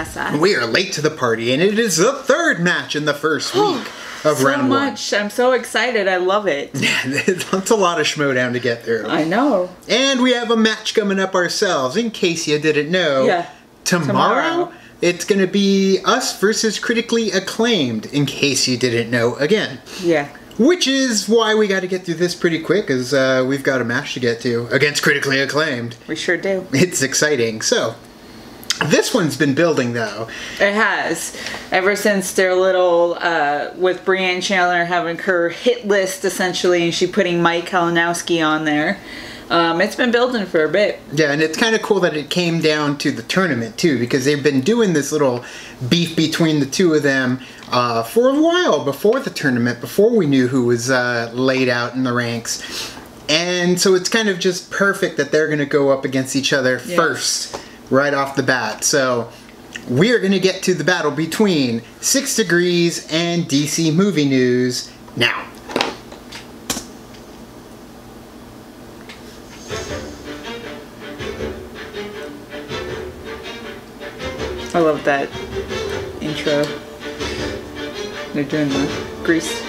Vanessa. We are late to the party, and it is the third match in the first week of round one. I'm so excited. I love it. That's a lot of Schmoedown to get through. I know. And we have a match coming up ourselves, in case you didn't know. Yeah. Tomorrow, it's going to be us versus Critically Acclaimed, in case you didn't know again. Yeah. Which is why we got to get through this pretty quick, because we've got a match to get to against Critically Acclaimed. We sure do. It's exciting. So, this one's been building, though. It has. Ever since their little, with Brianne Chandler having her hit list, essentially, and she putting Mike Kalinowski on there. It's been building for a bit. Yeah, and it's kind of cool that it came down to the tournament, too, because they've been doing this little beef between the two of them for a while before the tournament, before we knew who was laid out in the ranks. And so it's kind of just perfect that they're going to go up against each other first, right off the bat. So we are going to get to the battle between 6 Degrees and DC Movie News now. I love that intro. They're doing the grease.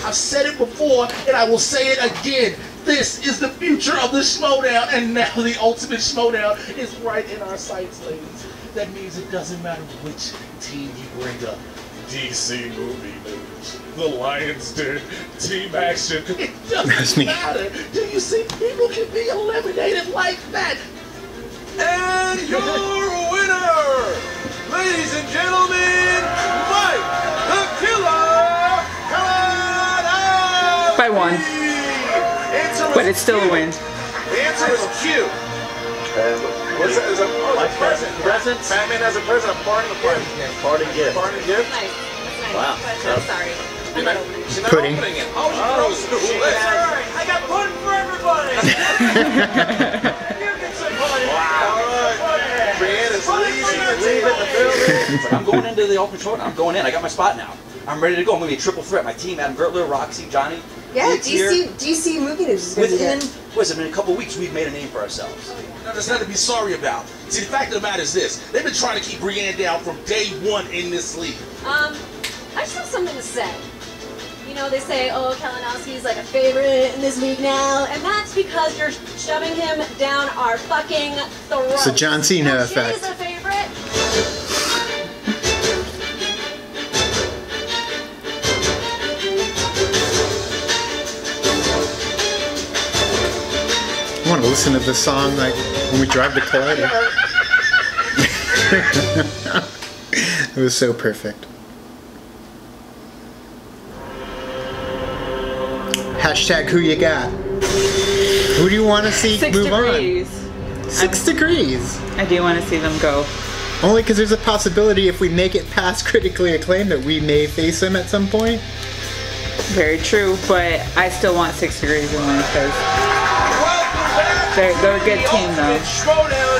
I've said it before, and I will say it again. This is the future of the Schmoedown, and now the ultimate Schmoedown is right in our sights, ladies. That means it doesn't matter which team you bring up. DC Movie News, the Lions Den, Team Action. It doesn't matter. Do you see? People can be eliminated like that. And your winner, ladies and gentlemen, Mike the Killer Kalinowski. By one. But it's still a win. The answer is Q. What's that? Is a present. Present? Batman has a present. A part in the party. Party gift. Party gift? Nice. That's nice. Wow. But I'm sorry. She's not Pudding. opening it. Oh, she froze. That's all right. I got pudding for everybody. You get some pudding. Wow. All right. Brianne is leaving the building. I'm going into the open short. I'm going in. I got my spot now. I'm ready to go. I'm going to be a triple threat. My team, Adam Gertler, Roxy, Johnny. Yeah, DC Movie News is going to be there. Listen, in a couple weeks, we've made a name for ourselves. Now, there's nothing to be sorry about. See, the fact of the matter is this. They've been trying to keep Brianne down from day one in this league. I just have something to say. You know, they say, oh, Kalinowski's like a favorite in this league now, and that's because you're shoving him down our fucking throat. It's a John Cena now, effect. She's a favorite. I want to listen to this song like when we drive to Colorado. It was so perfect. Hashtag who you got. Who do you want to see 6 move degrees. on? 6 Degrees. I do want to see them go. Only because there's a possibility if we make it past Critically Acclaimed that we may face them at some point. Very true, but I still want 6 Degrees to win because they're a good team though.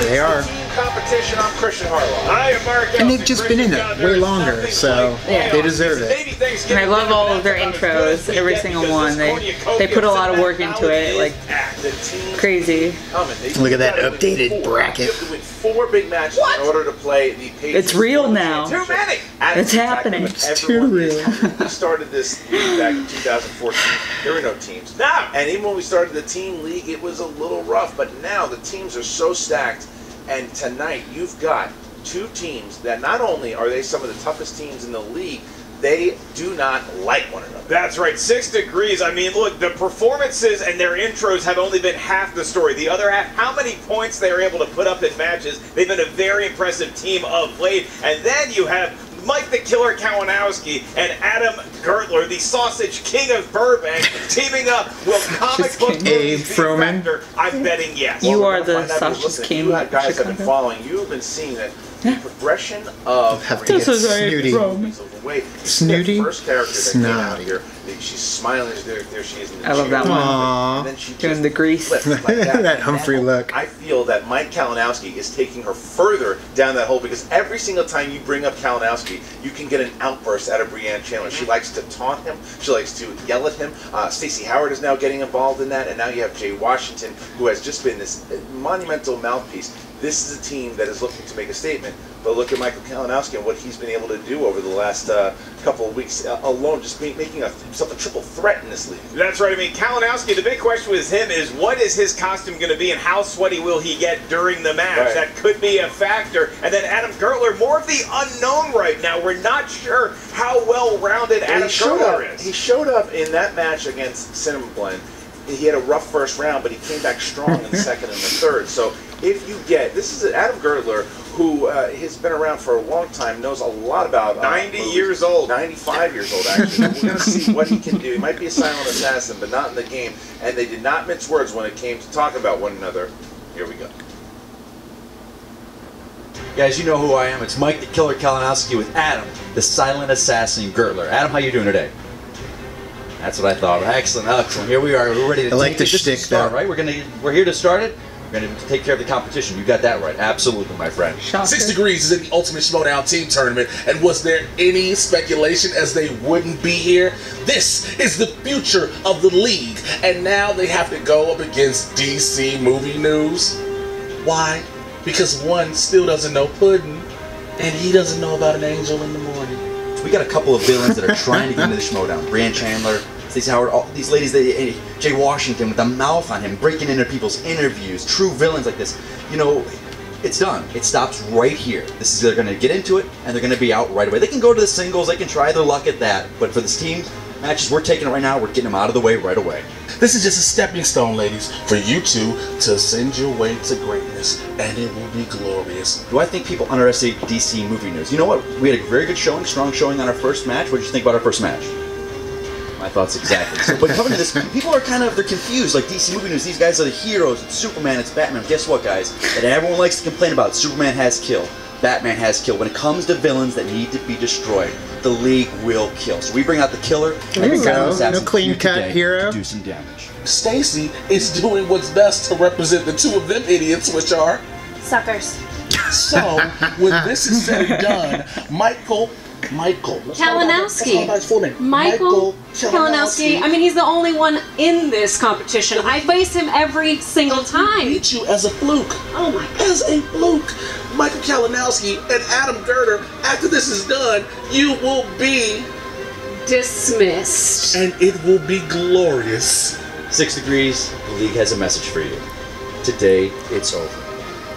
They are. Competition. I'm Christian Harlow. I am Mark. And they've just been in it way longer, so they deserve it. And I love all of their intros, every single one. They put a lot of work into it, like crazy. Look at that updated bracket. 4 big matches in order to play the Patriots. It's real now. Too many. It's happening. It's too real. We started this league back in 2014. There were no teams. Now, and even when we started the team league, it was a little rough. But now the teams are so stacked. And tonight you've got 2 teams that not only are they some of the toughest teams in the league, they do not like one another. That's right, 6 Degrees. I mean, look, the performances and their intros have only been half the story. The other half, how many points they are able to put up in matches. They've been a very impressive team of late. And then you have Mike the Killer Kalinowski and Adam Gertler, the Sausage King of Burbank, teaming up. Will comic book movies be a factor? I'm betting yes. You are the Sausage King. You guys have been following. You have been seeing that the progression of Have to get snooty. Snooty? First character that came out here. She's smiling. There she is in the I love that one. Aww. And then she Doing the grease. flips like that. That Humphrey look. I feel that Mike Kalinowski is taking her further down that hole because every single time you bring up Kalinowski, you can get an outburst out of Brianne Chandler. She likes to taunt him. She likes to yell at him. Stacey Howard is now getting involved in that, and now you have Jay Washington, who has just been this monumental mouthpiece. this is a team that is looking to make a statement. But look at Michael Kalinowski and what he's been able to do over the last couple of weeks alone, just making himself a triple threat in this league. That's right. I mean, Kalinowski, the big question with him is what is his costume going to be and how sweaty will he get during the match? Right. That could be a factor. And then Adam Gertler, more of the unknown right now. We're not sure how well-rounded Adam Gertler is. He showed up in that match against Cinnamon Blend. He had a rough first round, but he came back strong in the second and the third. So if you get, this is Adam Gertler, who has been around for a long time, knows a lot about 90 years old. 95 years old, actually. We're going to see what he can do. He might be a silent assassin, but not in the game. And they did not mince words when it came to talk about one another. Here we go. Guys, you know who I am. It's Mike the Killer Kalinowski with Adam, the silent assassin Gertler. Adam, how you doing today? That's what I thought. Excellent, excellent. Here we are. We're ready to like the shtick, start, right? We're here to start it. We're going to take care of the competition. You got that right. Absolutely, my friend. Shocker. 6 Degrees is in the Ultimate Schmoedown Team Tournament, and was there any speculation as they wouldn't be here? This is the future of the league, and now they have to go up against DC Movie News. Why? Because one still doesn't know Puddin', and he doesn't know about an angel in the morning. So we got a couple of villains that are trying to get into the Schmoedown. Brian Chandler, Stacey Howard, all these ladies, Jay Washington with the mouth on him, breaking into people's interviews, true villains like this. You know, it's done. It stops right here. This is, they're going to get into it, and they're going to be out right away. They can go to the singles, they can try their luck at that, but for this team matches, we're taking it right now, we're getting them out of the way right away. This is just a stepping stone, ladies, for you two to ascend your way to greatness, and it will be glorious. Do I think people underestimate DC Movie News? You know what? We had a very good showing, strong showing on our first match. What did you think about our first match? My thoughts exactly. So, but coming to this, people are they're confused. Like DC Movie News, these guys are the heroes. It's Superman, it's Batman. Guess what, guys? That everyone likes to complain about. Superman has killed. Batman has killed. When it comes to villains that need to be destroyed, the league will kill. So we bring out the killer. There you go. No clean-cut hero. To do some damage. Stacy is doing what's best to represent the two of them idiots, which are... Suckers. So, when this is said and done, Michael Kalinowski. That's full name. Michael Kalinowski. I mean, he's the only one in this competition. I face him every single time. Beat you as a fluke. Oh my God. As a fluke. Michael Kalinowski and Adam Gertler, after this is done, you will be dismissed. And it will be glorious. 6 Degrees, the league has a message for you. Today, it's over.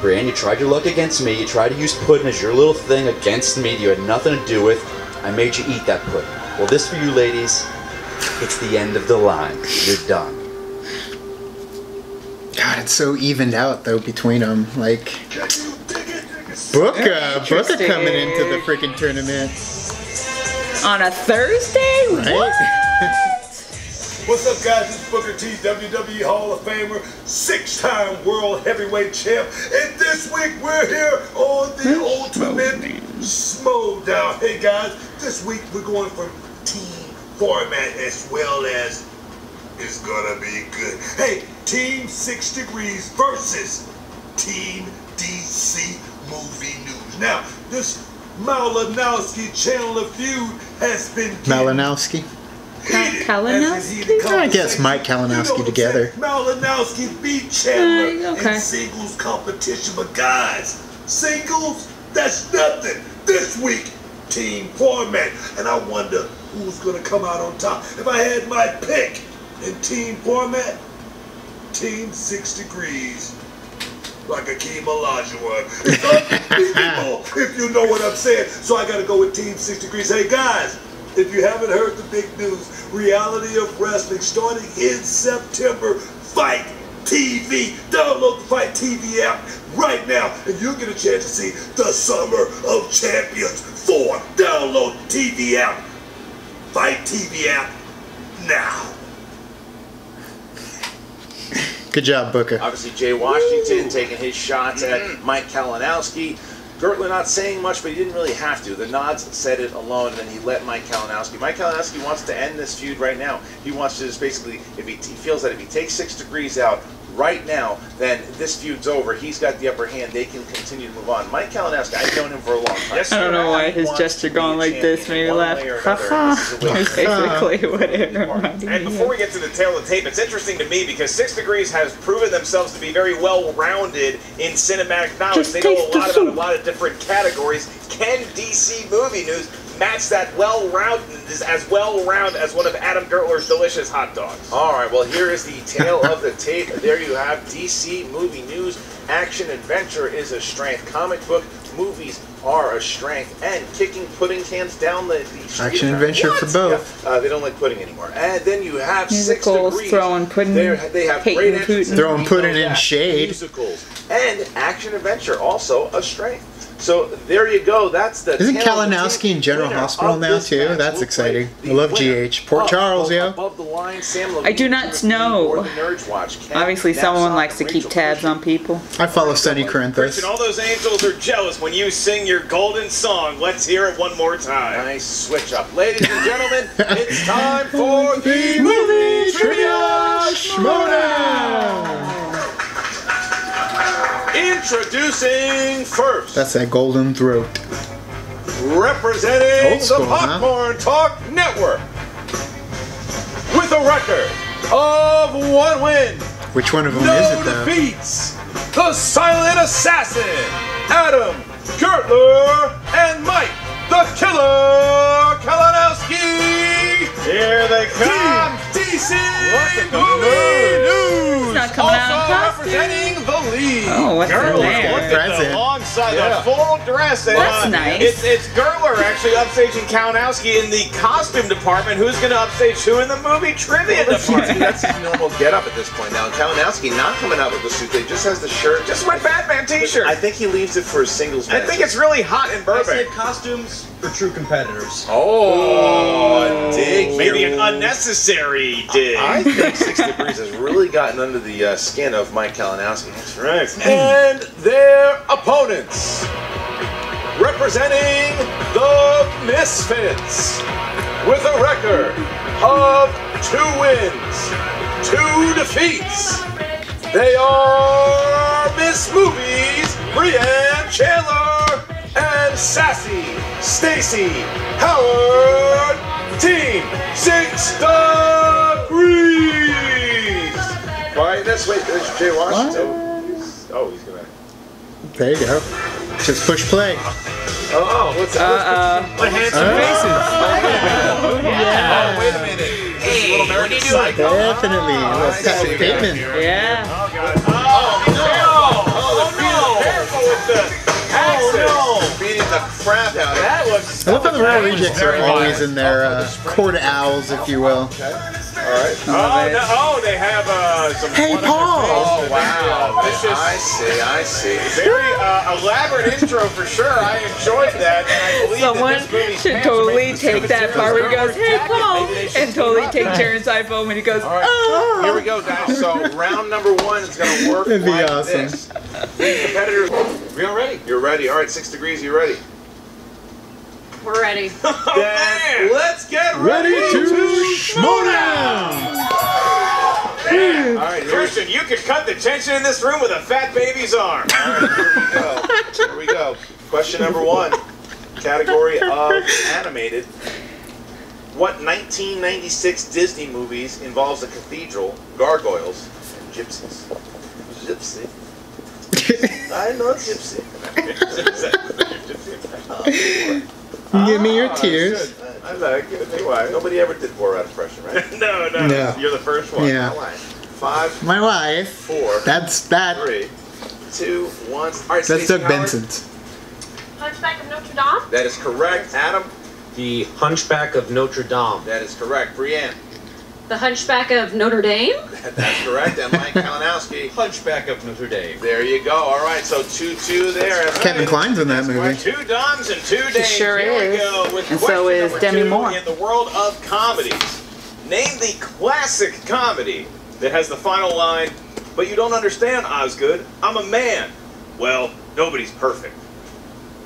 Brian, you tried your luck against me. You tried to use Puddin' as your little thing against me that you had nothing to do with. I made you eat that Puddin'. Well, this for you ladies, it's the end of the line. You're done. God, it's so evened out, though, between them. Like, Booker coming into the freaking tournament. On a Thursday? Right? What? What's up, guys? It's Booker T, WWE Hall of Famer, 6-time World Heavyweight Champ, and this week we're here on the Ultimate Schmoedown. Hey, guys, this week we're going from team format as well as it's gonna be good. Hey, Team 6 Degrees versus Team DC Movie News. Now, this Malinowski-Chandler feud has been Malinowski? Kalinowski? I guess Mike Kalinowski together. Malinowski beat Chandler okay. in singles competition, but guys, singles, that's nothing. This week, team format, and I wonder who's gonna come out on top. If I had my pick in team format, Team 6 Degrees, like Akeem Olajuwon. It's unbeatable, if you know what I'm saying. So I gotta go with Team 6 Degrees. Hey guys, if you haven't heard the big news, reality of wrestling starting in September, Fight TV. Download the Fight TV app right now, and you'll get a chance to see the Summer of Champions 4. Download the TV app, Fight TV app, now. Good job, Booker. Obviously, Jay Washington taking his shots at Mike Kalinowski. Gertler not saying much, but he didn't really have to. The nods said it alone, and then he let Mike Kalinowski. Mike Kalinowski wants to end this feud right now. He wants to just basically, if he feels that if he takes 6 Degrees out, right now, then this feud's over. He's got the upper hand. They can continue to move on. Mike Kalinowski, I've known him for a long time. I don't know why his gesture going like this made me laugh. Haha. That's basically what it reminded me of. And before we get to the tail of the tape, it's interesting to me because 6 Degrees has proven themselves to be very well-rounded in cinematic knowledge. They know a lot about a lot of different categories. Can DC Movie News match that as well-rounded as one of Adam Gertler's delicious hot dogs? All right, well, here is the tail of the tape. There you have DC Movie News. Action adventure is a strength. Comic book movies are a strength. And kicking pudding cans down the street. Action adventure for both. Yeah, they don't like pudding anymore. And then you have 6 Musicals, Degrees. throwing pudding, They have great entrances. Throwing pudding in shade. Musicals. And action adventure, also a strength. So there you go. That's the. Isn't tail of the Kalinowski tape. in General Winner Hospital of now this too? match That's will exciting. play I love the GH. Port Charles, yo. Above the line, Sam I do not know. Watch. Obviously, someone likes to keep tabs on people. I follow Sonny Corinthos. Christian, all those angels are jealous when you sing your golden song. Let's hear it one more time. Nice switch up. Ladies and gentlemen, it's time for the Movie Trivia Schmoedown! Introducing first. That's that golden throat. Representing Old school, the Popcorn Talk Network. With a record of 1 win. Which one of them is No it though? defeats. The Silent Assassin. Adam Gertler and Mike the Killer Kalinowski. Here they come. DC Look at the Movie News. Not coming out in Also costume. representing the lead. Oh, what's in Gertler, there? look at Present. the alongside Yeah. the full dress. And, That's nice. It's Gertler actually upstaging Kalinowski in the costume department. Who's going to upstage who in the movie trivia department? That's his normal get-up at this point now. Kalinowski not coming out with the suit. They just has the shirt. Just my Batman t-shirt. I think he leaves it for his singles match. I think it's really hot in I Burbank. said costumes for true competitors. Oh, dig. Maybe here. an unnecessary dig. I think 6 Degrees has really gotten under the skin of Mike Kalinowski. That's right. And their opponents, representing the Misfits, with a record of 2 wins, 2 defeats. They are Miss Movies, Brianne Chandler, and Sassy Stacy Howard, Team 6 Degrees. Right, that's wait, there's Jay Washington. Oh, he's gonna. There you go. Just push play. Oh, what's that? What handsome faces. Oh, wait a minute. Hey, little American Psycho. Definitely. I Little see Pat that Bateman. here. Yeah. Oh, God. Oh, no. Careful with the axes. Beating the crap out of That looks... I love how the Raw Rejects are always in their court owls, if you will. Alright. Oh, no. Oh, they have some... Hey, Paul! Oh, wow. Vicious. I see. Very elaborate intro for sure. I enjoyed that, and I believe Someone that this movie's should fans are totally making take some that part where he goes, "Hey, Paul," Maybe they should and totally take Jaren's iPhone when he goes, "Oh." Here we go, guys. So, round number 1 is going to work That'd be like awesome. this. The competitors... We all ready? You're ready. Alright, 6 Degrees, you ready? We're ready. Oh, Then man. let's get Ready ready to Schmoedown! Alright, Christian, you could cut the tension in this room with a fat baby's arm. Here we go. Question number 1. Category of animated. What 1996 Disney movies involves a cathedral, gargoyles, and gypsies? Gypsy. I know gypsy. Give me your tears. I like it. Why? Nobody ever did Borat impression, right? No. No. You're the first one. Yeah. 5, My wife. 4, That's that. 3, 2, 1. All right, That's Stacey Doug Howard. Benson's. Hunchback of Notre Dame? That is correct. Adam. The Hunchback of Notre Dame. That is correct. Brianne. The Hunchback of Notre Dame? That's correct. And Mike Kalinowski. Hunchback of Notre Dame. There you go. All right, so 2-2 there. Kevin Kline's in that movie. Right, 2 Doms and 2 Dames. sure Here we is. go with And so question is number Demi 2 Moore. in the world of comedies. Name the classic comedy that has the final line, "But you don't understand, Osgood. I'm a man." Well, nobody's perfect.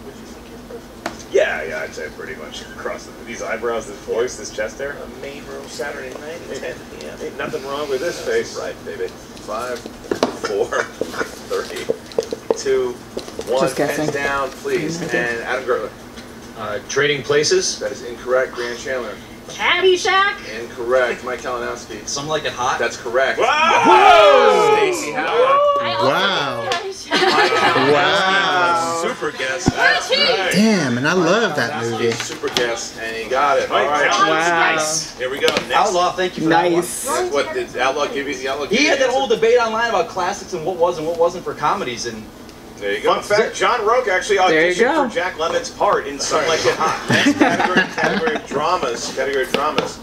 Would you think you're perfect? Yeah, I'd say pretty much across these eyebrows, this voice, this chest hair. A main room Saturday night at 10 p.m. Ain't nothing wrong with this face. Right, baby. 5, 4, 3, 2, 1. Just guessing. Pens down, please. And Adam Gertler. Trading Places. That is incorrect. Brianne Chandler. Caddyshack. Incorrect. Mike Kalinowski. Some Like It Hot. That's correct. Whoa! Stacey Howard. Wow. Mike Kalinowski. Wow. Super guess. That's right. Damn, and I love that movie. Super guess, and he got it. All Mike right. Kalinowski. Wow. Nice. Here we go. Next. Outlaw, thank you for that one. Nice. What did Outlaw give you? The Outlaw give He you had the that whole answer? debate online about classics and what was and what wasn't for comedies, and There you go. Fun fact, John Roque actually There you auditioned go. for Jack Lemmon's part in Some Like It Hot. Next category of dramas. Category of dramas.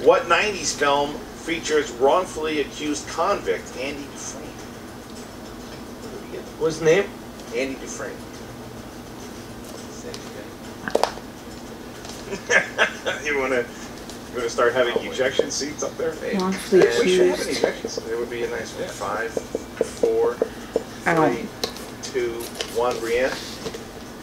What 90s film features wrongfully accused convict Andy Dufresne? What's the name? Andy Dufresne. You wanna start having ejection seats up there? Hey, Wrongfully we should have an accused. ejection seat. It would be a nice one. 5, 4, I don't. 3, 2, 1. Brianne?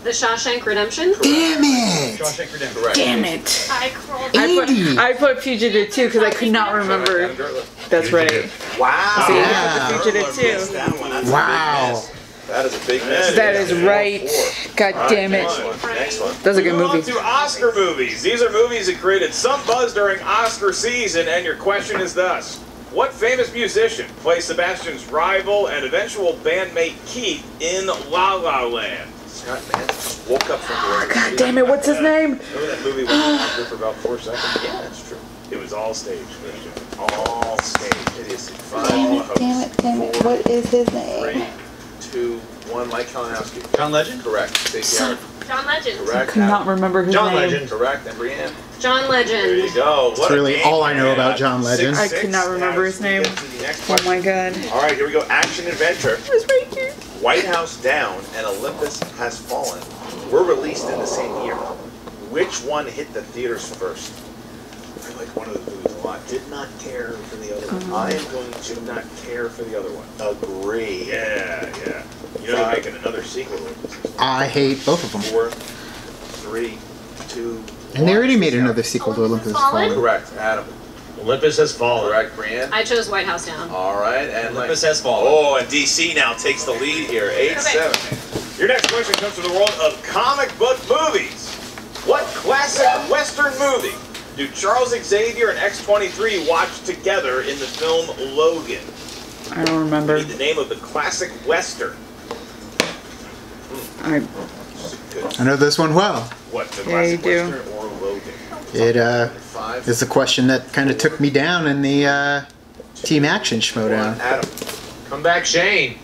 The Shawshank Redemption. Damn it! Shawshank Redemption. Correct. Damn it. I crawled. Andy. I put Fugitive too because I could not remember. Adam Gertler. That's right. Wow. See, I Yeah. put Fugitive Missed too. that one. That's a Wow. big miss. That is a big miss. That is right. God All right, damn it. Next one. Next one. That's a good Move on movie. to Oscar movies. These are movies that created some buzz during Oscar season, and your question is thus. What famous musician plays Sebastian's rival and eventual bandmate Keith in La La Land? Scott Mann just woke up from the God damn it, what's his name? Remember that movie was on for about 4 seconds? Yeah, that's true. It was all staged, Christian. All stage. It is 5, Damn it. What is his 3, 2, 1. Mike Kalinowski. John Legend? Correct. Stacey Howard. John Legend. Correct. Could not remember his John name. Legend. Correct. And Brianne. John There you Legend. go. That's really all I know about John Legend. I could not remember his name. Oh my god. All right, here we go. Action adventure. It was right here. White House Down and Olympus Has Fallen were released in the same year. Which one hit the theaters first? I like one of the movies a lot. Did not care for the other one. I am going to not care for the other one. Agree. Yeah. You know they're making another sequel. I hate both of them. 4, 3, 2, And they already made Yeah. another sequel to Olympus Has Fallen? Fallen. Correct. Adam. Olympus Has Fallen. Correct. Brianne. I chose White House Down. All right. And Olympus Has Fallen. Oh, and DC now takes the lead here. 8-7. Your next question comes from the world of comic book movies. What classic Western movie do Charles Xavier and X-23 watch together in the film Logan? I don't remember. Need the name of the classic Western. I I know this one well. What, the Yeah, you classic do. Western or Logan? It 5. is the question that kind of took me down in the Team Action 1. Schmoedown. Adam. Come back, Shane.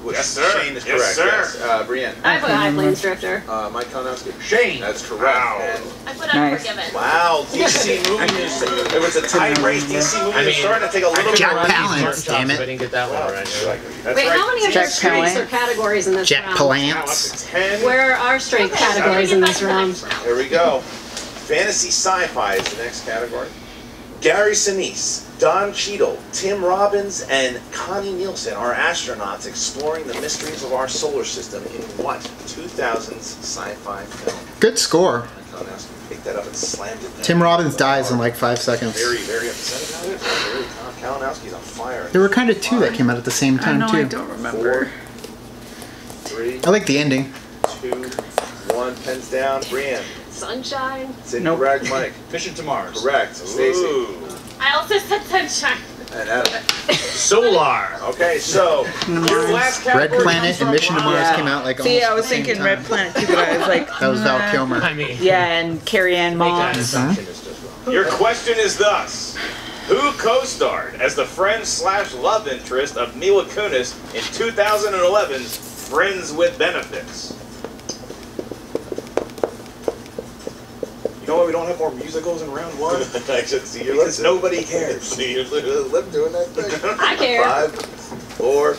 Yes, sir. Shane is Yes, correct. sir. Yes. Brianne. I put High Plains Drifter. Mike Kalinowski. Shane. That's correct. Wow. And I put Nice. Unforgiven. wow, DC movie news. It was a tight race. DC movie I is mean, starting to take a little bit Jack of Palance, damn it. I didn't get that one right. That's Wait, right. how many of Jack your strengths Palance. are categories in this Jack round? Now up Palance. to 10. Where are our strength categories in this round? Here we go. Fantasy sci-fi is the next category. Gary Sinise, Don Cheadle, Tim Robbins, and Connie Nielsen are astronauts exploring the mysteries of our solar system in what 2000s sci-fi film? Good score. Kalinowski picked that up and slammed it down. Tim Robbins dies in like 5 seconds. Very, very upset about it. Very, Kalinowski's on fire. There were kind of two that came out at the same I time know I too. don't remember. 4, 3, I like the ending. 2, 1. Pens down. Brianne. Sunshine. It's Nope. incorrect. Mike. Mission to Mars. Correct. Stacy. Ooh. I also said Sunshine. And Adam. Solar. Okay, so your last Red category Planet comes from and Mission to Mars Yeah. came out like See, almost I at was the same thinking time. Red Planet too, but I was like, That was Val nah. Kilmer. I mean, Yeah, and Carrie Ann make that Moss. assumption is just wrong. Your question is thus. Who co-starred as the friend/love interest of Mila Kunis in 2011's Friends with Benefits? You know why we don't have more musicals in round one? I should see your lips. Nobody cares. See your lip doing that thing. I care. 5, 4,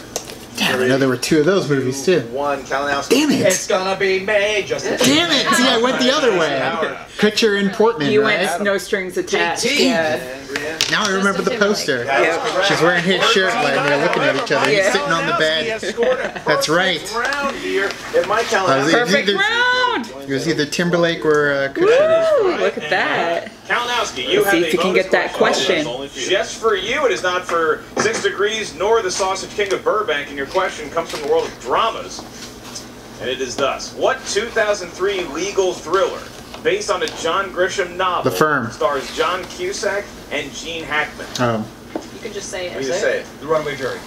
Damn, I know there were two of those movies too. 1. Kalinowski. Damn it! It's gonna be me, just Damn it! See, I went the other way. Picture in Portman, You right? went no strings attached. JT. Yeah. And Brianne. Now I remember the poster. That's She's wearing his shirt like they're looking at each other. He's Yeah. sitting on the Kalinowski bed. has scored a That's right. perfect round here. And Mike I was Kalinowski. Perfect either- round! It was either Timberlake or Woo, Kushner. look at that. Kalinowski, you Let's have see a if you can bonus get that question. Just for you, it is not for 6 Degrees nor the Sausage King of Burbank, and your question comes from the world of dramas. And it is thus. What 2003 legal thriller, based on a John Grisham novel, The Firm. stars John Cusack and Gene Hackman? Oh. You can just say What do it. you say? The Runaway Jury.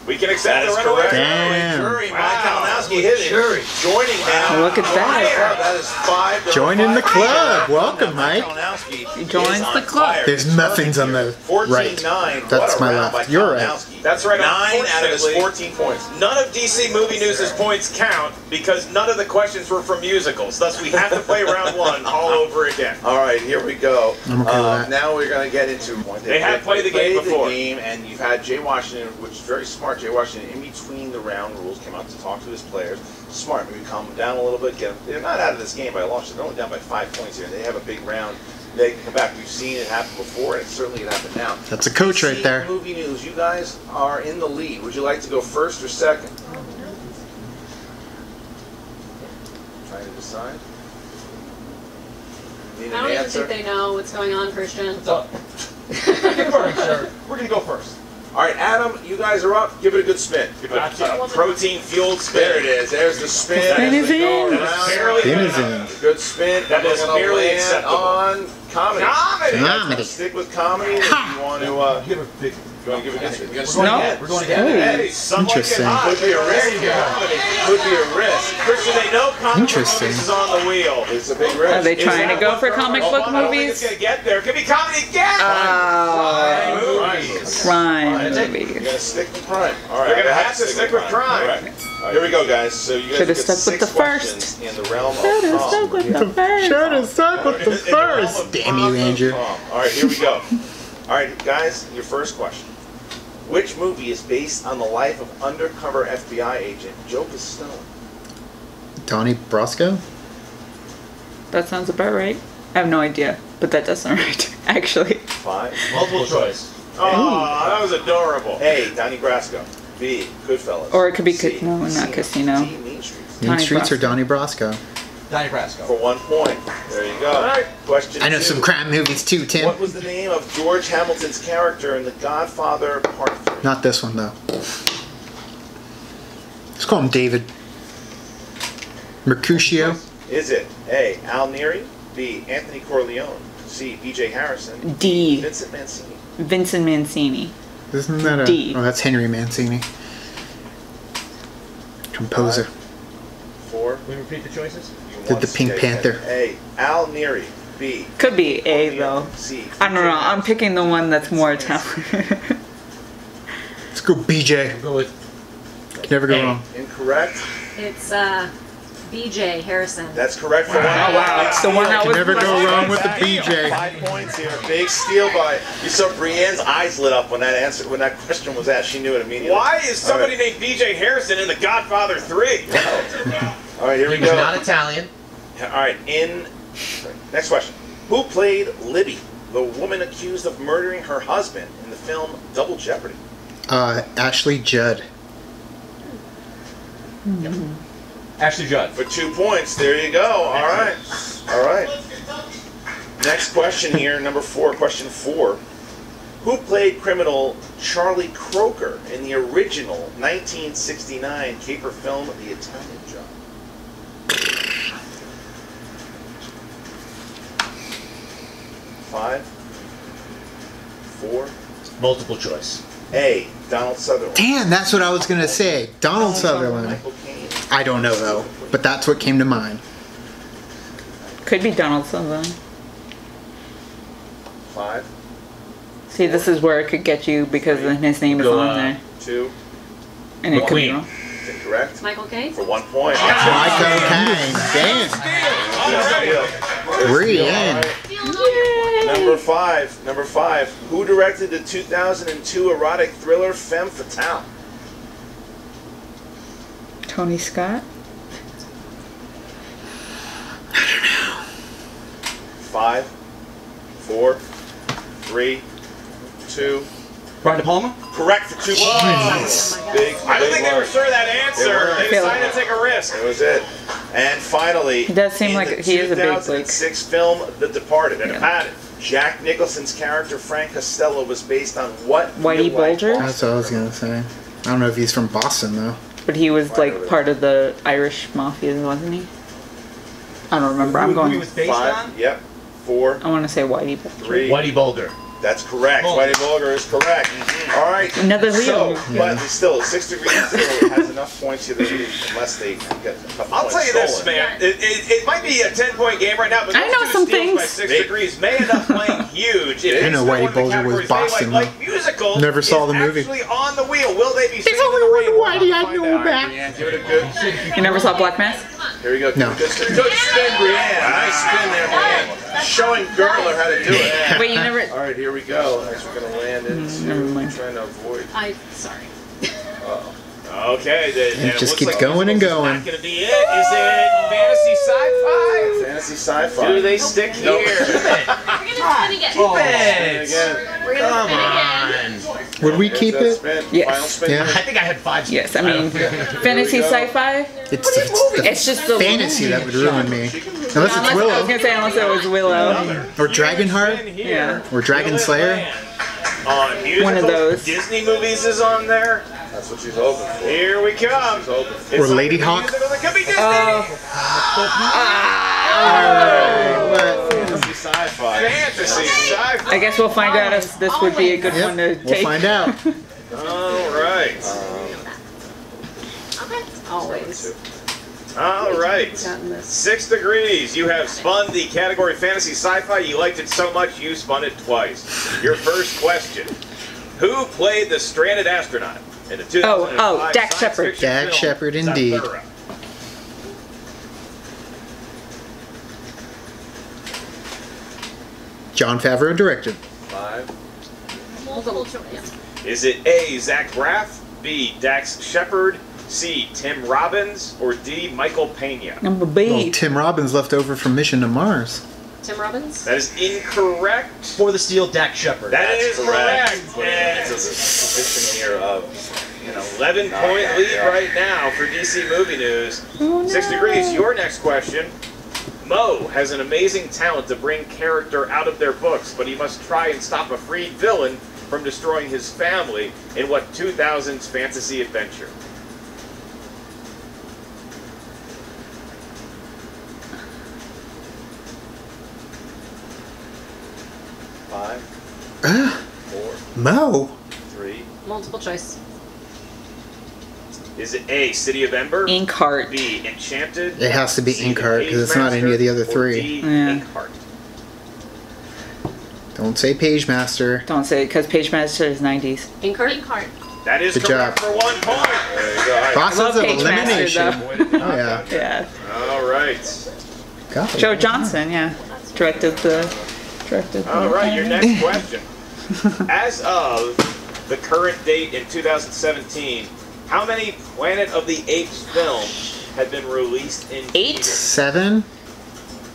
We can accept That the is runaway correct. Damn. Jury, Mike Wow. Kalinowski hit it. Jury. Joining now. Look at that. That is 5. There Join were in the 5 club. here. Welcome, Mike Mike. Kalinowski He joins is the on club. fire. There's nothings on the 14-9. right. That's What a my round left. by You're right. Kalinowski. That's right. 9 out of his Unfortunately, 14 points. none of DC Movie News' points count because none of the questions were from musicals. Thus, we have to play round 1 all over again. All right, here we go. I'm okay with that. Now we're going to get into one. They have played the game before. And you've had Jay Washington, which is very smart. Jay Washington, in between the round rules, came out to talk to his players. Smart, maybe calm them down a little bit. Get them. They're not out of this game by a long shot. They're only down by 5 points here. They have a big round. They can come back. We've seen it happen before, and it certainly can happen now. That's a coach right there. Movie News, you guys are in the lead. Would you like to go first or second? Trying to decide. Need I an don't even answer? think they know what's going on, Christian. We're gonna go first. All right, Adam, you guys are up. Give it a good spin. Give it a protein-fueled spin. There it is. There's the spin. Spin is in. Barely Spin is in. Good spin. That is We're gonna barely land acceptable. on comedy. Comedy! Comedy. Stick with comedy. If you want to, Give a big. you want to give a good We're spin? going No. again. We're going again. Hey, some like it Interesting. hot. Could be a risk. There you go. Could be a risk. Christian, they know comic book Interesting. movies is on the wheel. It's a big risk. Are they Is trying to that go what for they're- comic Oh, book I don't think movies? it's gonna get there. It could be comedy again. Oh, Movies. crime You're movies. gonna stick with crime. All right. You're gonna I have to stick with crime. All right. All right, here we go, guys. So you guys Should've get stuck with 6 the questions first. in the realm of Should've prom. stuck with the first. Should have stuck with the first. Damn you, Andrew. All right, here we go. All right, guys, your first question. Which movie is based on the life of undercover FBI agent Joe Pistone? Donnie Brasco? That sounds about right. I have no idea, but that does sound right, actually. 5. Multiple choice. Oh, that was adorable. A. Donnie Brasco. B. Goodfellas. Or it could be C. no, not Casino. D. Mean Streets. Main Donnie Streets or Brasco. Donnie Brasco? Donnie Brasco. For 1 point. There you go. All right. Question I know 2. some crime movies too, Tim. What was the name of George Hamilton's character in The Godfather Part 3? Not this one, though. Let's call him David. Mercutio. Is it A. Al Neri, B. Anthony Corleone, C. B.J. Harrison, D. Vincent Mancini? Vincent Mancini. Isn't that a... D. Oh, that's Henry Mancini. Composer. 4. Can we repeat the choices? You Did want the Pink C. Panther. A. Al Neri, B. Could be A though. C. I don't know. I'm Harrison. picking the one that's more talented. Let's go BJ. We'll go with Can never go A. wrong. It's Incorrect. BJ Harrison. That's correct for 1 Oh wow, it's the one that Can was never go wrong with the BJ. 5 points here. Big steal by. You saw Brienne's eyes lit up when that question was asked. She knew it immediately. Why is somebody All right. named B.J. Harrison in The Godfather 3? All right, here we he was go. not Italian. All right, next question. Who played Libby, the woman accused of murdering her husband in the film Double Jeopardy? Ashley Judd. Ashley Judd. For 2 points, there you go. All right. All right. Next question here, number 4, question 4. Who played criminal Charlie Croker in the original 1969 caper film The Italian Job? 5, 4. Multiple choice. A. Donald Sutherland. Damn, that's what I was going to say. Donald Sutherland. Michael Caine. I don't know, though. But that's what came to mind. Could be Donald Sutherland. 5, See, this is where it could get you because then his name is Go, on there, 2. and it could be McQueen. wrong. Is incorrect. Michael Caine? For 1 point. Michael Caine. Damn. We're in. Number 5. Who directed the 2002 erotic thriller Femme Fatale? Tony Scott. 5, 4, 3, 2. Brian De Palma? Correct for 2 points. Big. I don't think they were one. sure of that answer. weren't. They decided to take a risk. That was it. And finally, He does seem in like the he is a big 2006 film The Departed, and Yeah. about it, Jack Nicholson's character Frank Costello was based on what? Whitey real life Bulger? That's what I was gonna say. I don't know if he's from Boston though. But he was like part of the Irish mafia, wasn't he? I don't remember. I'm Who he going. was based Five, on? yep, 4, I want to say Whitey Bulger. 3. Whitey Boulder. That's correct. Bulger. Whitey Bulger is correct. All right. Another So, Leo. but still, 6 degrees still has enough points here, unless they get a couple I'll points tell you this, stolen. man. It might be a 10-point game right now, but I those know two some steals things. by 6 degrees may end up playing huge. If I know it's Whitey one of the Bulger was categories they Boston, like musicals. Never saw the is movie. Actually on the wheel. Will they be saving only the one rain? We'll Whitey have I to know find out. about. Brianne, give it a good. You never saw Black Mass? Here we go. No. Good spin, Brianne. Nice spin there, Brianne. Showing Gertler how to do it. Wait, you never. All right, here we go. Next, we're gonna land into never mind. trying to avoid. Sorry. Okay, then It just looks keeps like going and musicals is going. Not gonna be it. Is it fantasy sci-fi? Fantasy sci-fi. Do they stick here? Nope. We're gonna spin again. Again. We're gonna spin again. Would we keep There's it? that spin. Yes. Final spin. Yeah. I think I had 5. Yes, I mean, fantasy go. sci-fi. It's It's just the fantasy that would ruin me. Unless it's Unless, I was Willow gonna say unless it was Willow. or Dragonheart Yeah. or Dragon Slayer. One of those. Disney movies is on there. That's what she's hoping for. Here we come. She's hoping for. It's Or Lady like a Hawk. musical that could be Disney. Fantasy sci-fi. Fantasy sci-fi. I guess we'll find out if this would be a good one to Yep, we'll take. find out. All right. Always. All right. Gotten this. 6 degrees. You have spun the category fantasy sci-fi. You liked it so much you spun it twice. Your first question: who played the stranded astronaut in the 2005 Dak science Shepard. fiction Dak film Shepard, indeed. Zathura? John Favreau directed. 5. Multiple choice. Is it A. Zach Braff, B. Dax Shepard, C. Tim Robbins, or D. Michael Pena? Number Well, B. Tim Robbins left over from Mission to Mars. Tim Robbins? That is incorrect. For the Steel, Dak Shepard. That is correct. It's And a position here of, 11-point lead right now for DC Movie News. 6 degrees. Your next question. Mo has an amazing talent to bring character out of their books, but he must try and stop a freed villain from destroying his family in what 2000's fantasy adventure? Five, Ah, 4, Mo. 3. Multiple choice. Is it A. City of Ember? Inkheart. B. Enchanted? It has to be C. Inkheart, Page 'cause it's not any of the other Master, or three. D. Yeah. Inkheart. Don't say Page Master. Don't say it because Page Master is 90s. Inkheart? Card. That is Good correct job. for 1 point. There you go. All right. Process love of Page Master, elimination. though. Oh yeah. Yeah. All right. God. Joe Johnson, yeah. Directed the. All right, your next question. As of the current date in 2017, how many Planet of the Apes films have been released in 8? theaters? 7.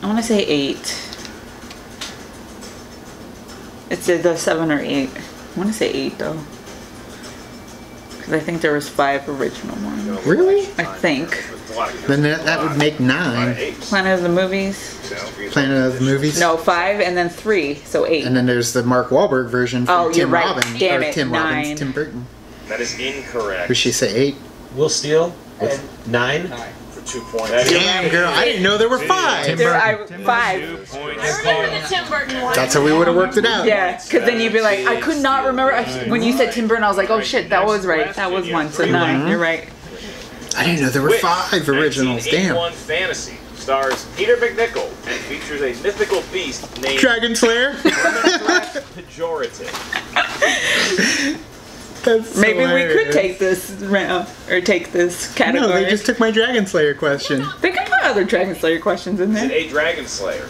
I want to say 8. It's either 7 or 8. I want to say 8 though. Because I think there was 5 original ones. Really? I think. Then that would make 9. Planet of the Movies? Planet of the Movies. No, 5 and then 3, so 8. And then there's the Mark Wahlberg version from Oh, you're Tim right. Robbins. Damn or it, Tim 9. Robbins. Tim Burton. That is incorrect. Did she say 8? Will Steele with 9. For 2 points. That is Damn, girl, I didn't know there were 5. There, 5. 2 points. I remember the Tim Burton one. That's how we would have worked it out. Yeah, because then you'd be like, I could not remember. When you said Tim Burton, I was like, oh shit, that was right. That was 1, so 9. You're right. I didn't know there were Which 5 originals. Damn. 1981 fantasy stars Peter McNichol and features a mythical beast named Dragon Slayer. Pejorative. That's Maybe we hilarious. could take this round, or take this category. No, they just took my Dragon Slayer question. They could put other Dragon Slayer questions in Is it there. A. Dragon Slayer?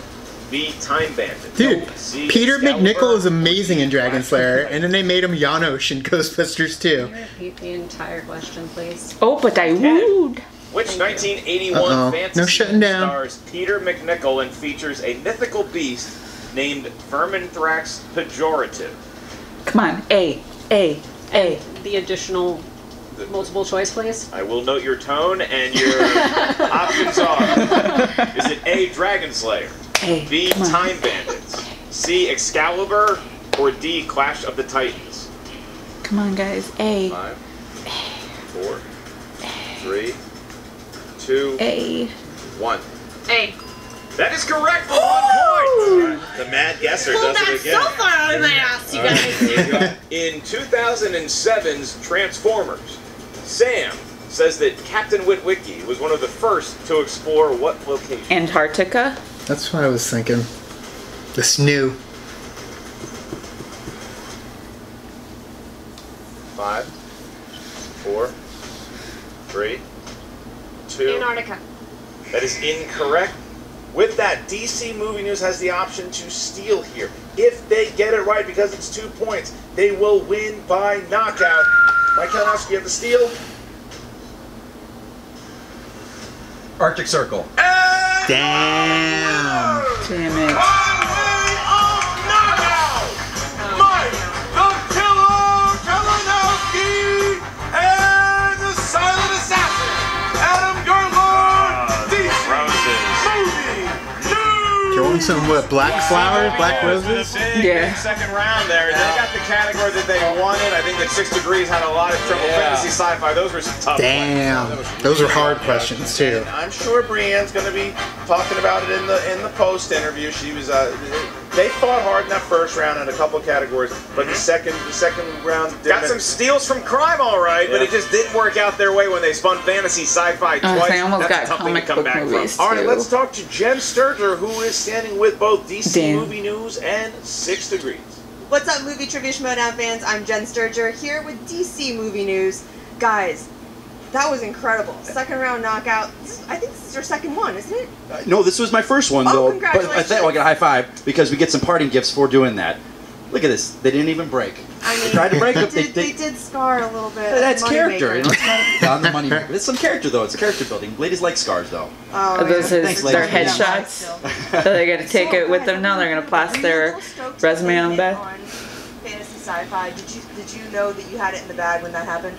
B. Time Bandit? Dude, C. Peter Excalibur, McNichol is amazing in or D. Dragon Slayer, Black and then they made him Janosch in Ghostbusters 2. Can you repeat the entire question, please? Oh, but I would. Which 1981 Uh-oh. fantasy No shutting down. stars Peter McNichol and features a mythical beast named Verminthrax Pejorative? Come on, A. The additional Multiple choice, please. I will note your tone, and your options are: is it A, Dragon Slayer, A, B, Time Bandits, C, Excalibur, or D, Clash of the Titans? Come on, guys. A. 5, 4, 3, 2, A. 1. A. That is correct for 1 point. The mad guesser Pulled does that it again. so far out of my ass, you guys. Here you go. In 2007's Transformers, Sam says that Captain Witwicky was one of the first to explore what location? Antarctica. That's what I was thinking. This new. 5, 4, 3, 2. Antarctica. That is incorrect. With that, DC Movie News has the option to steal here. If they get it right, because it's 2 points, they will win by knockout. Mike Kalinowski, you have the steal. Arctic Circle. Damn. Damn it. Mike, the Killer Kalinowski, and the Silent Assassin, Adam Gertler, DC Movie News. Throwing some what? Black flowers, black roses. Yeah. Second round there. They got the category that they wanted. I think that 6 Degrees had a lot of trouble. Fantasy sci-fi. Those were some tough Damn. Those are hard questions too. And I'm sure Brienne's going to be talking about it in the post interview. She was they fought hard in that first round in a couple of categories, but the second round Got some steals from crime, all right, but it just didn't work out their way when they spun fantasy sci-fi twice. I almost That's got a tough thing to comic come book back movies from. All right, too. let's talk to Jen Sturger, who is standing with both DC Damn. Movie News and 6 Degrees. What's up, movie trivia Schmoedown fans? I'm Jen Sturger here with DC Movie News. Guys, that was incredible. Second round knockout. I think this is your second one, isn't it? No, this was my first one, Oh, though. congratulations. But I think I got a high five because we get some parting gifts for doing that. Look at this. They didn't even break. I mean, They tried to break them. they did scar a little bit. That's Money character. maker. You know, it's not on the money maker. It's some character, though. It's character building. Ladies like scars, though. Oh, Are those yeah. Thanks, their ladies. headshots? So they're gonna take it with them now. They're gonna plaster their resume on back. Fantasy sci-fi. Did you know that you had it in the bag when that happened?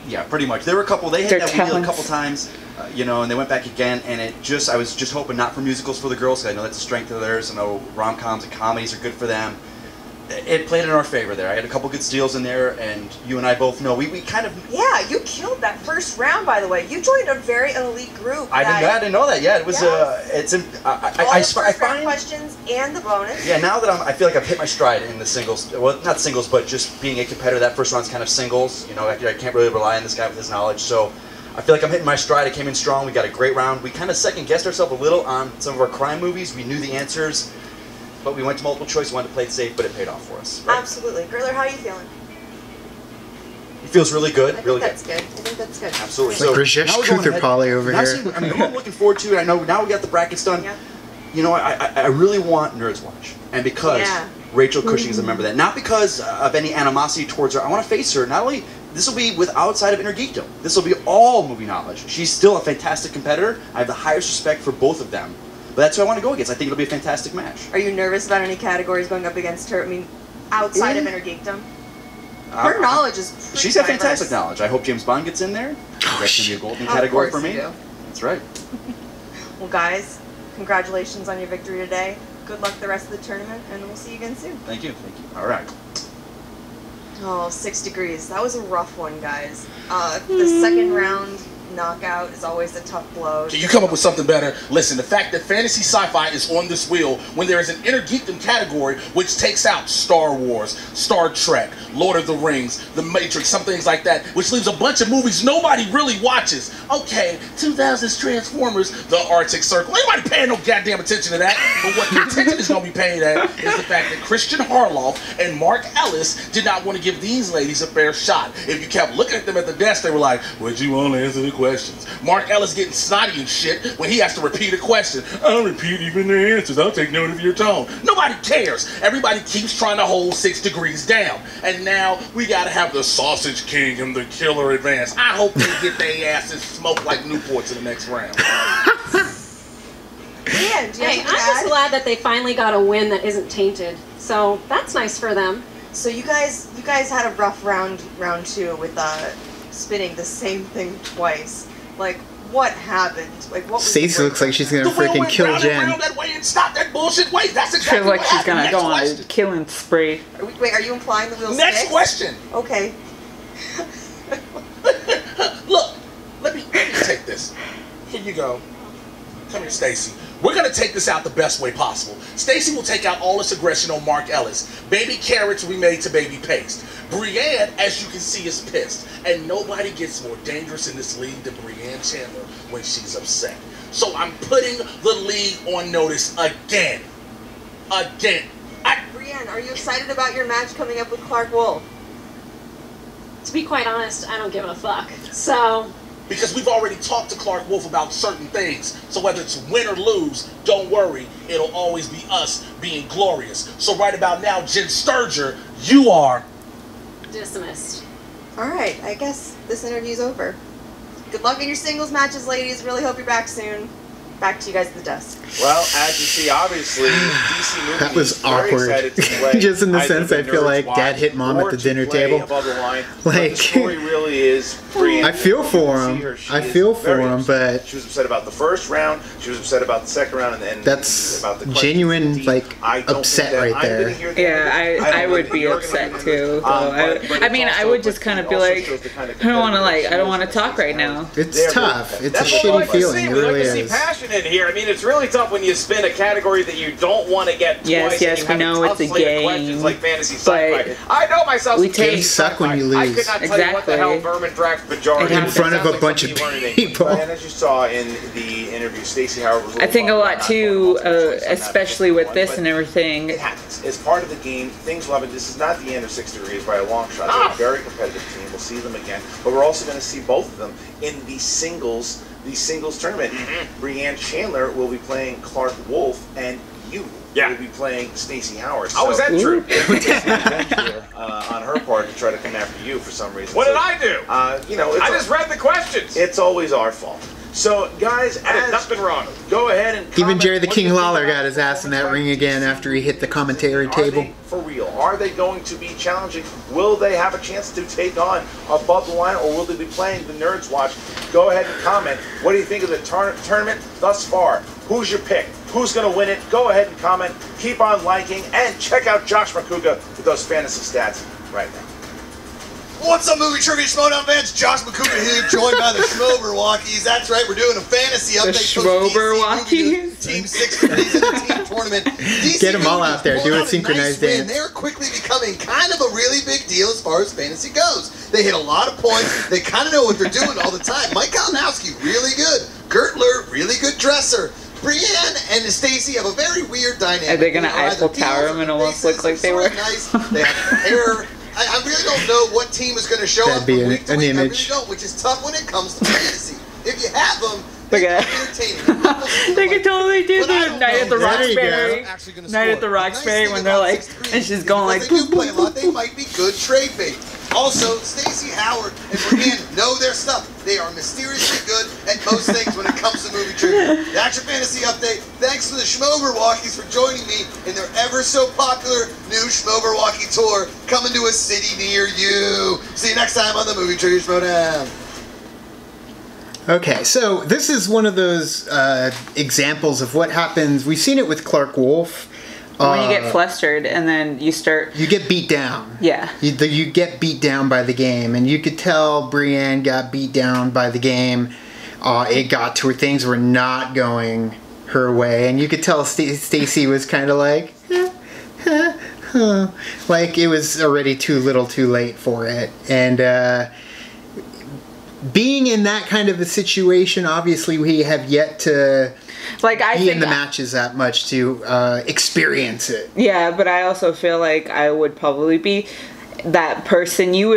Yeah, pretty much. There were a couple. They Their had that wheel a talents. couple times, you know, and they went back again. And I was just hoping not for musicals for the girls, because I know that's a strength of theirs. I know rom-coms and comedies are good for them. It played in our favor there. I had a couple good steals in there, and you and I both know we kind of. Yeah, you killed that first round, by the way. You joined a very elite group. I didn't know that. Yeah, it was. Yes. I first round find. questions and the bonus. Yeah, now that I feel like I've hit my stride in the singles. Well, not singles, but just being a competitor. That first round's kind of singles. You know, I can't really rely on this guy with his knowledge. So I feel like I'm hitting my stride. I came in strong. We got a great round. We kind of second guessed ourselves a little on some of our crime movies. We knew the answers, but we went to multiple choice. We wanted to play it safe, but it paid off for us. Right? Absolutely. Gertler, how are you feeling? It feels really good. I think Really that's good. good. I think that's good. Absolutely. Like Rajesh now we're going ahead- Kuthapalli over now, here. see, I mean, I'm looking forward to it. I know now we got the brackets done. Yeah. You know, I really want Nerds Watch, and because Yeah. Rachel Cushing is a member of that, not because of any animosity towards her. I want to face her. Not only this will be with outside of Inner Geekdom. This will be all movie knowledge. She's still a fantastic competitor. I have the highest respect for both of them. But that's who I want to go against. I think it'll be a fantastic match. Are you nervous about any categories going up against her? I mean, outside of Inner Geekdom? Her knowledge is pretty She's got diverse. fantastic knowledge. I hope James Bond gets in there. That's going to be a golden category for course me. you do. That's right. Well, guys, congratulations on your victory today. Good luck the rest of the tournament, and we'll see you again soon. Thank you. Thank you. All right. Oh, 6 Degrees. That was a rough one, guys. The second round knockout is always a tough blow. Can you come up with something better? Listen, the fact that fantasy sci-fi is on this wheel when there is an Inner Geekdom category which takes out Star Wars, Star Trek, Lord of the Rings, The Matrix, some things like that, which leaves a bunch of movies nobody really watches. Okay, 2000s Transformers, The Arctic Circle. Ain't nobody paying no goddamn attention to that. But what the attention is going to be paid at is the fact that Christian Harloff and Mark Ellis did not want to give these ladies a fair shot. If you kept looking at them at the desk, they were like, would you want to answer the questions? Mark Ellis getting snotty and shit when he has to repeat a question. I'll repeat even the answers. I'll take note of your tone. Nobody cares. Everybody keeps trying to hold 6 Degrees down. And now we got to have the Sausage King and the Killer advance. I hope they get their asses smoked like Newports in the next round. Man, do you Hey, have I'm to just add? glad that they finally got a win that isn't tainted. So that's nice for them. So you guys had a rough round two with spinning the same thing twice. Like, what happened? Like, what was Stacey looks like she's gonna The wheel freaking went kill round and Jen. round that way and stop that bullshit. Wait, that's exactly Feels like what she's gonna happened. go on Next a question. killing spree. Wait, are you implying the wheel Next sticks? question. Okay. Look, let me take this. Here you go. Come here, Stacy. We're gonna take this out the best way possible. Stacy will take out all this aggression on Mark Ellis. Baby carrots will be made to baby paste. Brienne, as you can see, is pissed. And nobody gets more dangerous in this league than Brienne Chandler when she's upset. So I'm putting the league on notice again. Again. Brienne, are you excited about your match coming up with Clark Wolf? To be quite honest, I don't give a fuck. So, Because we've already talked to Clark Wolf about certain things. So whether it's win or lose, don't worry. It'll always be us being glorious. So right about now, Jen Sturger, you are... dismissed. Alright, I guess this interview's over. Good luck in your singles matches, ladies. Really hope you're back soon. Back to you guys at the desk. Well, as you see, obviously, DC Movie That was is very awkward. excited to play Just in the either sense I feel Nerds like Watch Dad hit Mom at or the to dinner play table. Above the Line. Like- But the story really is Brienne. I feel for You can him. see her. She I is feel for very him, upset. but she was upset about the first round. She was upset about the second round, and that's about the questions. genuine, Indeed, like, I don't upset think that right I'm there. gonna hear the Yeah, end of this. I don't would think be you're upset gonna too. hear Though. this. But I it's mean, I also- would just kind of be also like, shows the kind of I don't want to competitive like, I don't she want to is. talk right now. it's They're tough. very It's a That's what we shitty like to feeling. see. It We like really to see is. passion in here. I mean, it's really tough when you spin a category that you don't want to get Yes, twice. yes, and you we have know tough it's a slate of game, questions like fantasy but sci-fi. I know myself. we some take- fantasy suck when you sci-fi. I lose. could not tell you what the hell Exactly. Vermin Drax Bajari It In happens. front of a Sounds like bunch of something you learn in people. And as you saw in the interview, Stacey Howard was. I think a lot not too, multiple choice on that especially with one, this but and everything. It happens. It's part of the game. Things will happen. This is not the end of 6 Degrees by a long shot. They're a very competitive team. We'll see them again. But we're also going to see both of them in the singles tournament. Brienne Chandler will be playing Clark Wolf, and you will be playing Stacey Howard. How is that true? On her part to try to come after you for some reason. What did I do? You know, I just read the questions. it's always our fault. So, guys, I did as nothing wrong. go ahead and Even comment Jerry the what King you think Lawler about got his ass in that performance ring by again DC. after he hit the commentary Are table. they for real? Are they going to be challenging? Will they have a chance to take on Above the Line, or will they be playing the Nerds Watch? Go ahead and comment. What do you think of the tournament thus far? Who's your pick? Who's going to win it? Go ahead and comment. Keep on liking, and check out Josh Makuga with those fantasy stats right now. What's up, movie trivia Schmoedown fans? Josh Makuga here, joined by the Schmoeberwalkies. That's right, we're doing a fantasy The update. Schmoeberwalkies? Team 6 Degrees in the team tournament. Get 'em all out there. Do a synchronized dance. They're quickly becoming kind of a really big deal as far as fantasy goes. They hit a lot of points. They kind of know what they're doing all the time. Mike Kalinowski, really good. Gertler, really good dresser. Brienne and Stacey have a very weird dynamic. Are they gonna They are either Eiffel Tower deals them or and almost faces. look like they They're were? sort of nice. They have hair. I really don't know what team is going to show That'd up be from an- week to an week. image. I really don't, which is tough when it comes to fantasy. If you have them, Look they're at entertaining. They could totally do But I the don't Night know. at the There you go. Roxbury. Actually gonna Night at the score. The nice Roxbury thing when they're about like, 6'3" and she's is going like, because they do play a lot. They might be good trade bait. Also, Stacey Howard and Brienne know their stuff. They are mysteriously good at most things when it comes to movie trivia. That's your fantasy update. Thanks to the Schmoeberwalkies for joining me in their ever so popular new Schmoeberwalkie tour coming to a city near you. See you next time on the Movie Trivia Schmoedown. Okay, so this is one of those examples of what happens. We've seen it with Clark Wolf. when you get flustered and then you start. You get beat down. Yeah. You get beat down by the game, and you could tell Brienne got beat down by the game. It got to where things were not going her way, and you could tell Stacey was kind of like, like it was already too little, too late for it, and. Being in that kind of a situation, obviously we have yet to be in the matches that much to experience it. Yeah, but I also feel like I would probably be that person. You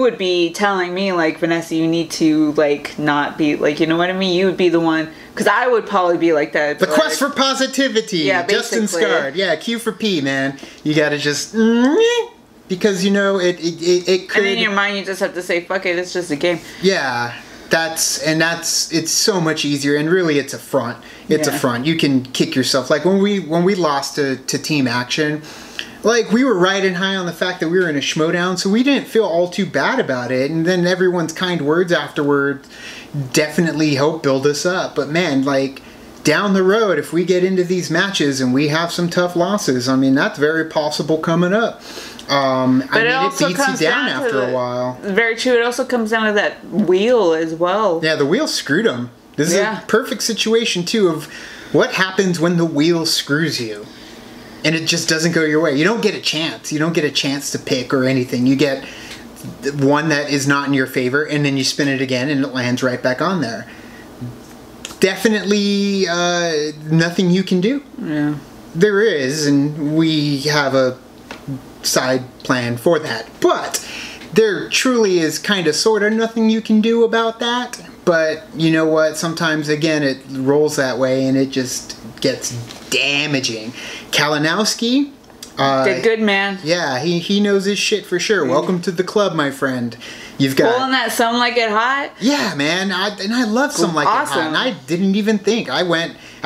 would be telling me like, Vanessa, you need to like not be like, you know what I mean? You would be the one, because I would probably be like that. The quest for positivity. Yeah, Justin basically. Scard. Yeah, Q for P, man. You gotta just. Because, you know, it could... And in your mind, you just have to say, fuck it, it's just a game. Yeah, it's so much easier, and really it's a front. It's a front. You can kick yourself. Like, when we lost to Team Action, like, we were riding high on the fact that we were in a Schmoedown, so we didn't feel all too bad about it. And then everyone's kind words afterward definitely helped build us up. But man, like, down the road, if we get into these matches and we have some tough losses, I mean, that's very possible coming up. I mean, it beats you down after a while. Very true. It also comes down to that wheel as well. Yeah, the wheel screwed them. This is a perfect situation, too, of what happens when the wheel screws you. And it just doesn't go your way. You don't get a chance. You don't get a chance to pick or anything. You get one that is not in your favor, and then you spin it again, and it lands right back on there. Definitely nothing you can do. Yeah. There is, and we have a side plan for that. But there truly is kind of sort of nothing you can do about that. But you know what? Sometimes, again, it rolls that way, and it just gets damaging. Kalinowski did good, man. Yeah, he knows his shit for sure. Welcome to the club, my friend. You've got pulling that Some Like It Hot. Yeah, man. I love Some Like It Hot. And I didn't even think. I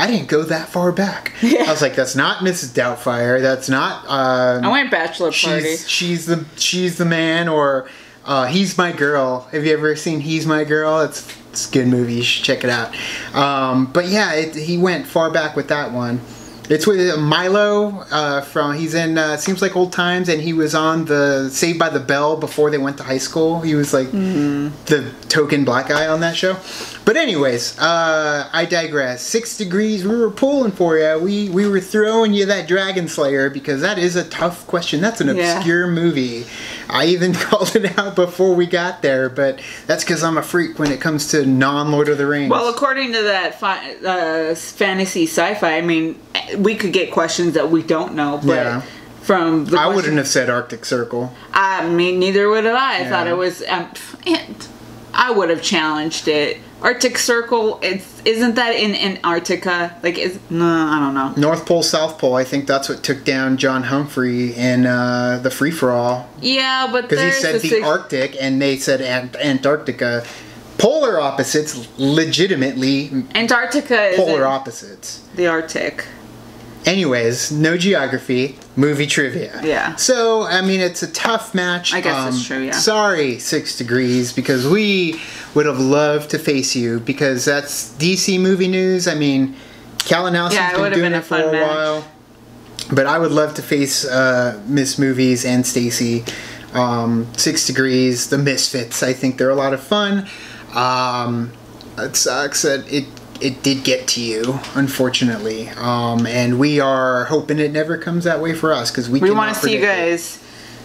didn't go that far back. Yeah. I was like, that's not Mrs. Doubtfire. That's not. I went Bachelor Party. She's the man, or He's My Girl. Have you ever seen He's My Girl? It's a good movie. You should check it out. But yeah, he went far back with that one. It's with Milo he's in Seems Like Old Times, and he was on the Saved by the Bell before they went to high school. He was like the token black guy on that show. But anyways, I digress. 6 Degrees, we were pulling for you. We were throwing you that Dragon Slayer because that is a tough question. That's an obscure movie. I even called it out before we got there, but that's because I'm a freak when it comes to non-Lord of the Rings. Well, according to that fantasy sci-fi, I mean, we could get questions that we don't know, but from the I wouldn't have said Arctic Circle. I mean, neither would have I. I thought it was... I would have challenged it. Arctic Circle, isn't that in Antarctica? Like, no, I don't know. North Pole, South Pole. I think that's what took down John Humphrey in the Free for All. Yeah, but because he said the Arctic and they said Antarctica. Polar opposites, legitimately. Antarctica is polar opposites. The Arctic. Anyways, no geography, movie trivia. Yeah. So, I mean, it's a tough match. I guess it's true, yeah. Sorry, 6 Degrees, because we would have loved to face you, because that's DC movie news. I mean, Kalinowski's been doing it for a while. But I would love to face Miss Movies and Stacy. 6 Degrees, the Misfits. I think they're a lot of fun. It sucks that it did get to you, unfortunately, and we are hoping it never comes that way for us because we want to see you guys.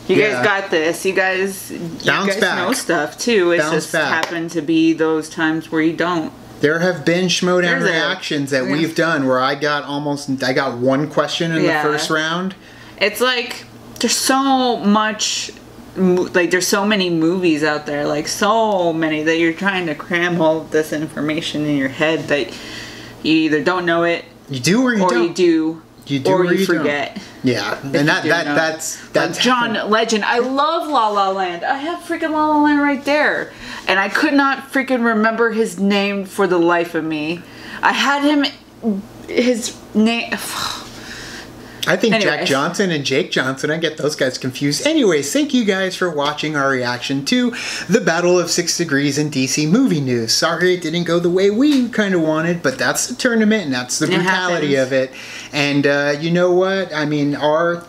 You guys got this. You guys know stuff too. It just happened to be those times where you don't. There have been Schmoedown reactions that we've done where I got one question in the first round. It's like there's so much. Like, there's so many movies out there, like so many, that you're trying to cram all of this information in your head that you either don't know it, you do, or you don't. You do, or you forget. Don't. Yeah, and that's like John Legend. I love La La Land. I have freaking La La Land right there, and I could not freaking remember his name for the life of me. I had his name. I think Jack Johnson and Jake Johnson, I get those guys confused. Anyways, thank you guys for watching our reaction to the Battle of 6 Degrees in DC movie news. Sorry it didn't go the way we kind of wanted, but that's the tournament and that's the brutality of it. And you know what? I mean, our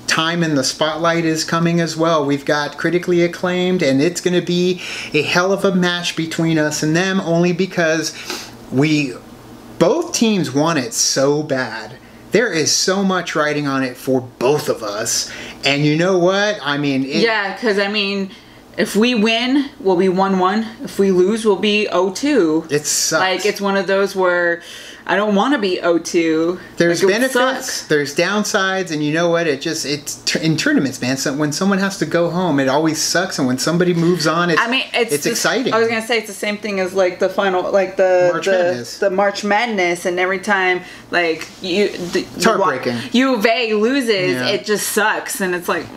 time in the spotlight is coming as well. We've got critically acclaimed, and it's going to be a hell of a match between us and them, only because both teams want it so bad. There is so much writing on it for both of us. And you know what? I mean... yeah, because, I mean, if we win, we'll be 1-1. If we lose, we'll be 0-2. It sucks. Like, it's one of those where I don't want to be 0-2. There's benefits, there's downsides, and you know what? It's in tournaments, man. So when someone has to go home, it always sucks. And when somebody moves on, it's exciting. I was gonna say it's the same thing as like the final, like the March Madness, and every time like it's heartbreaking. U of A loses, it just sucks, and it's like.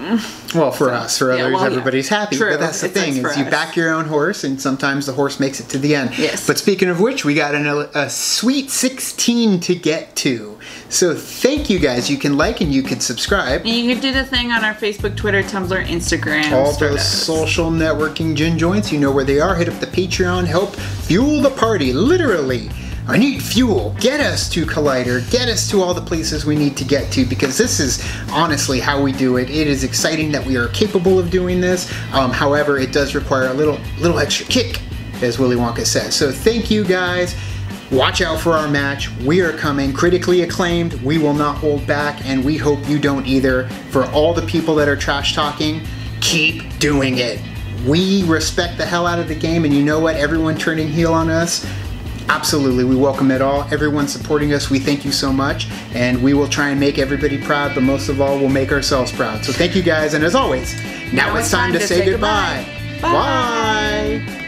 Well, for us, for others, everybody's happy. True. But that's the thing is you back your own horse, and sometimes the horse makes it to the end. Yes. But speaking of which, we got a sweet 6 16 to get to. So thank you guys. You can like and you can subscribe. And you can do the thing on our Facebook, Twitter, Tumblr, Instagram. All those social networking gin joints, you know where they are. Hit up the Patreon. Help fuel the party, literally. I need fuel. Get us to Collider. Get us to all the places we need to get to, because this is honestly how we do it. It is exciting that we are capable of doing this. However, it does require a little extra kick, as Willy Wonka says. So thank you guys. Watch out for our match. We are coming. Critically acclaimed. We will not hold back, and we hope you don't either. For all the people that are trash talking, keep doing it. We respect the hell out of the game, and you know what? Everyone turning heel on us, absolutely, we welcome it all. Everyone supporting us, we thank you so much, and we will try and make everybody proud, but most of all, we'll make ourselves proud. So thank you guys, and as always, now it's time to say goodbye. Bye.